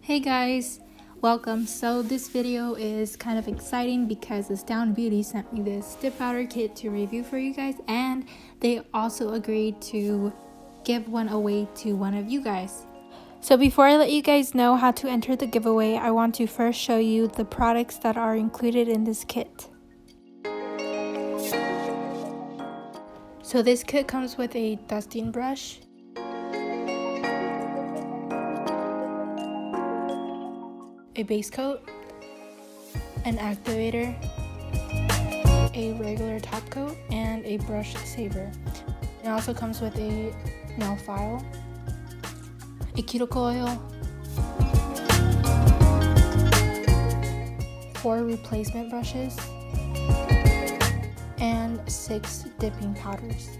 Hey guys, welcome. So this video is kind of exciting because Astound Beauty sent me this dip powder kit to review for you guys, and they also agreed to give one away to one of you guys. So before I let you guys know how to enter the giveaway, I want to first show you the products that are included in this kit. So this kit comes with a dusting brush, a base coat, an activator, a regular top coat, and a brush saver. It also comes with a nail file, a cuticle oil, 4 replacement brushes, and 6 dipping powders.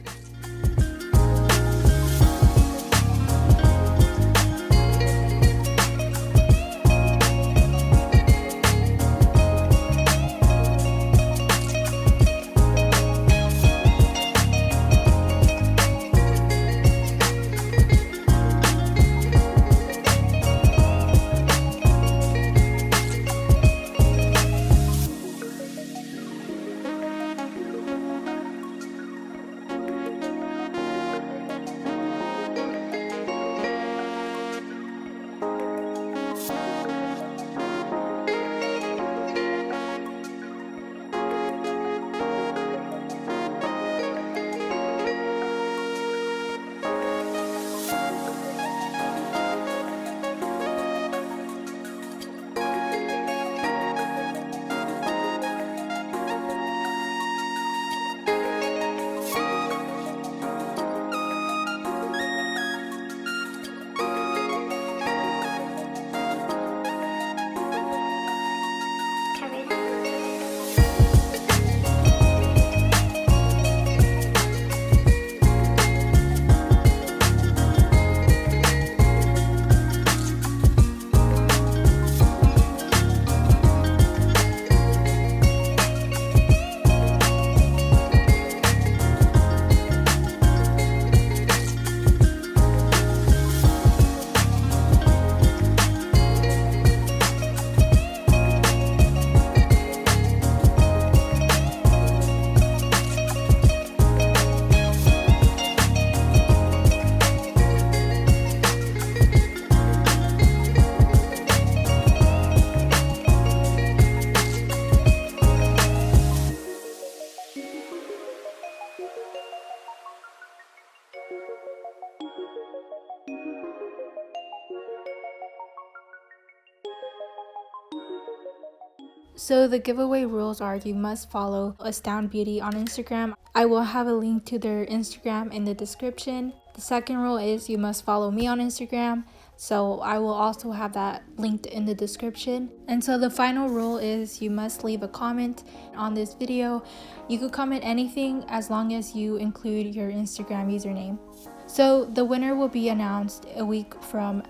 So the giveaway rules are you must follow Astound Beauty on Instagram. I will have a link to their Instagram in the description. The second rule is you must follow me on Instagram. So I will also have that linked in the description. And so the final rule is you must leave a comment on this video. You could comment anything as long as you include your Instagram username. So the winner will be announced a week from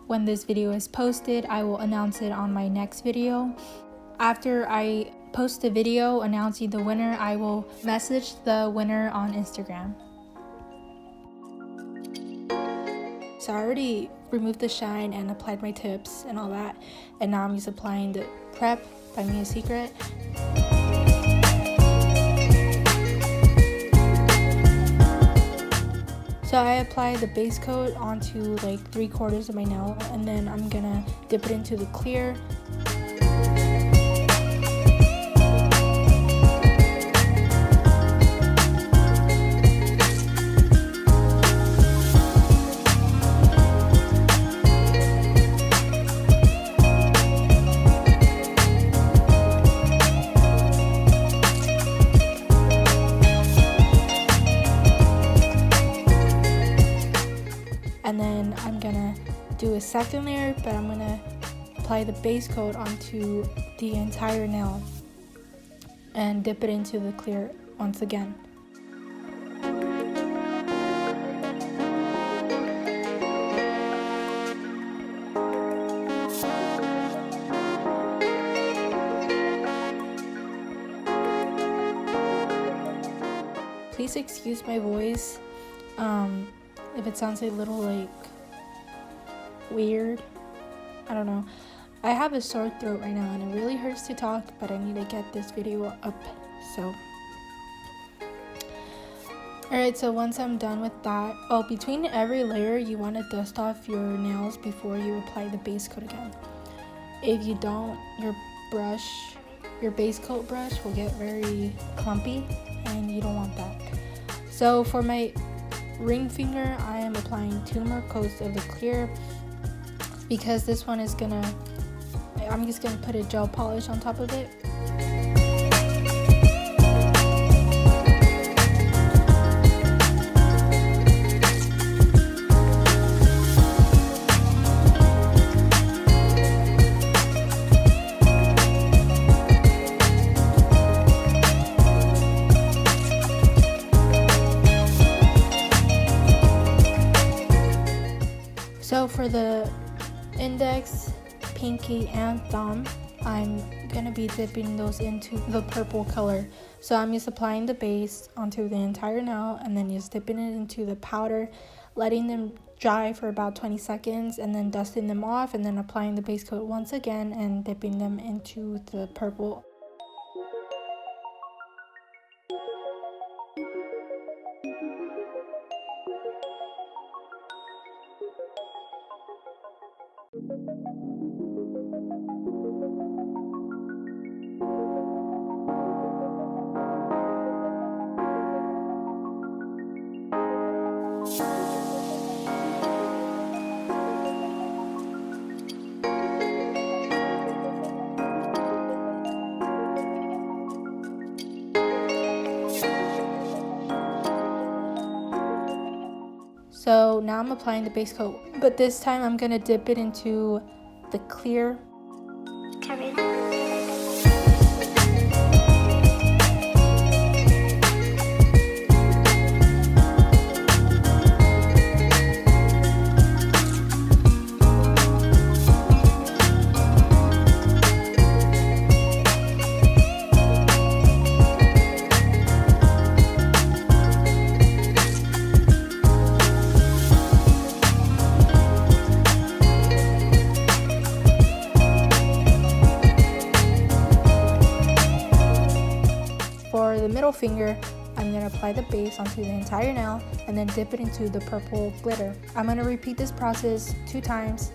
when this video is posted. I will announce it on my next video. After I post the video announcing the winner, I will message the winner on Instagram. So I already removed the shine and applied my tips and all that, and now I'm just applying the Prep by Me A Secret. So I apply the base coat onto like 3/4 of my nail, and then I'm gonna dip it into the clear. And then I'm gonna do a second layer, but I'm gonna apply the base coat onto the entire nail and dip it into the clear once again. Please excuse my voice. If it sounds a little like weird, I don't know. I have a sore throat right now and it really hurts to talk, but I need to get this video up. So alright, so once I'm done with that, between every layer you want to dust off your nails before you apply the base coat again. If you don't, your base coat brush will get very clumpy and you don't want that. So for my ring finger, I am applying 2 more coats of the clear because this one is I'm just gonna put a gel polish on top of it. So for the index, pinky, and thumb, I'm gonna be dipping those into the purple color. So I'm just applying the base onto the entire nail and then just dipping it into the powder, letting them dry for about 20 seconds and then dusting them off and then applying the base coat once again and dipping them into the purple. So now I'm applying the base coat, but this time I'm gonna dip it into the clear. For the middle finger, I'm going to apply the base onto the entire nail and then dip it into the purple glitter. I'm going to repeat this process 2 times.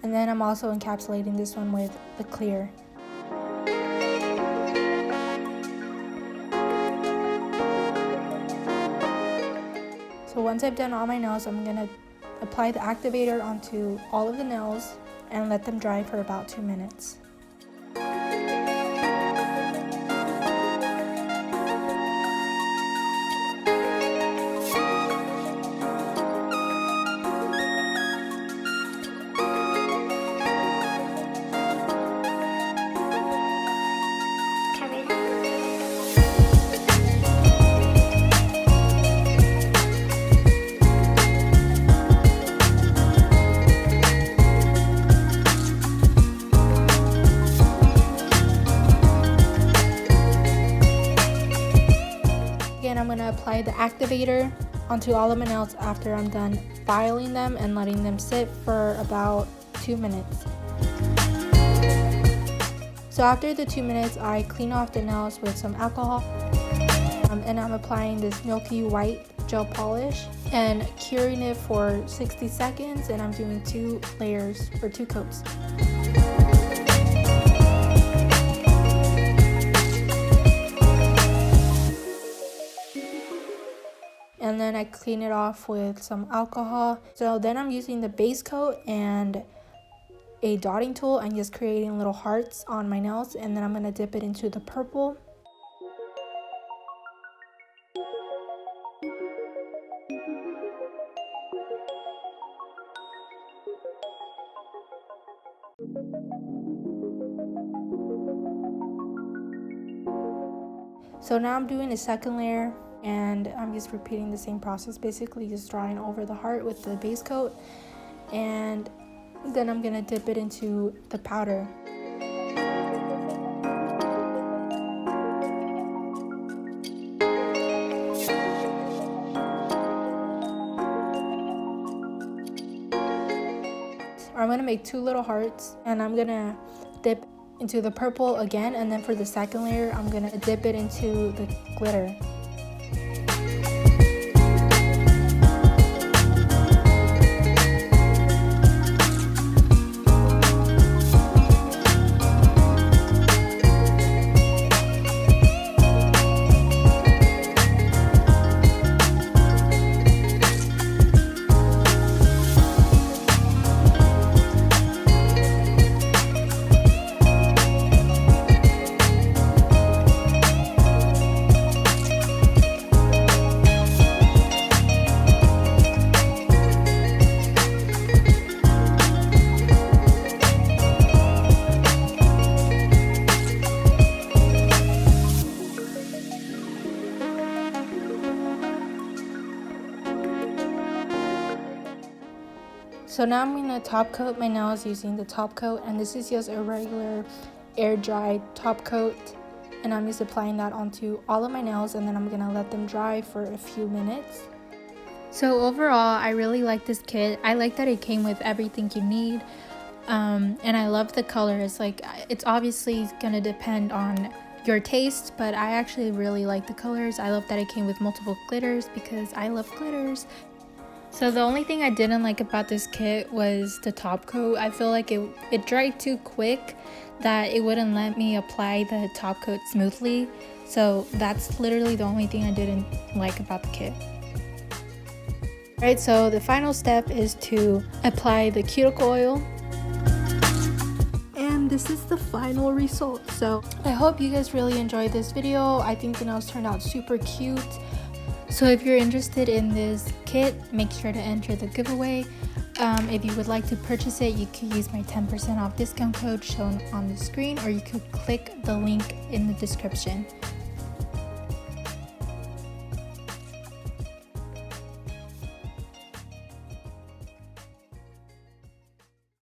And then I'm also encapsulating this one with the clear. So once I've done all my nails, I'm going to apply the activator onto all of the nails and let them dry for about 2 minutes. I'm going to apply the activator onto all of my nails after I'm done filing them and letting them sit for about 2 minutes. So after the 2 minutes, I clean off the nails with some alcohol and I'm applying this milky white gel polish and curing it for 60 seconds, and I'm doing 2 layers or 2 coats. And then I clean it off with some alcohol. So then I'm using the base coat and a dotting tool and just creating little hearts on my nails, and then I'm going to dip it into the purple. So now I'm doing a second layer and I'm just repeating the same process, basically just drawing over the heart with the base coat, and Then I'm gonna dip it into the powder. I'm gonna make 2 little hearts, and I'm gonna dip into the purple again, and then for the second layer I'm gonna dip it into the glitter. So now I'm gonna top coat my nails using the top coat, and this is just a regular air dried top coat, and I'm just applying that onto all of my nails, and then I'm gonna let them dry for a few minutes. So overall, I really like this kit. I like that it came with everything you need, and I love the colors. Like, it's obviously gonna depend on your taste, but I actually really like the colors. I love that it came with multiple glitters because I love glitters. So the only thing I didn't like about this kit was the top coat. I feel like it dried too quick, that it wouldn't let me apply the top coat smoothly. So that's literally the only thing I didn't like about the kit. Alright, so the final step is to apply the cuticle oil. And this is the final result. So I hope you guys really enjoyed this video. I think the nails turned out super cute. So if you're interested in this kit, make sure to enter the giveaway. If you would like to purchase it, you could use my 10% off discount code shown on the screen, or you could click the link in the description.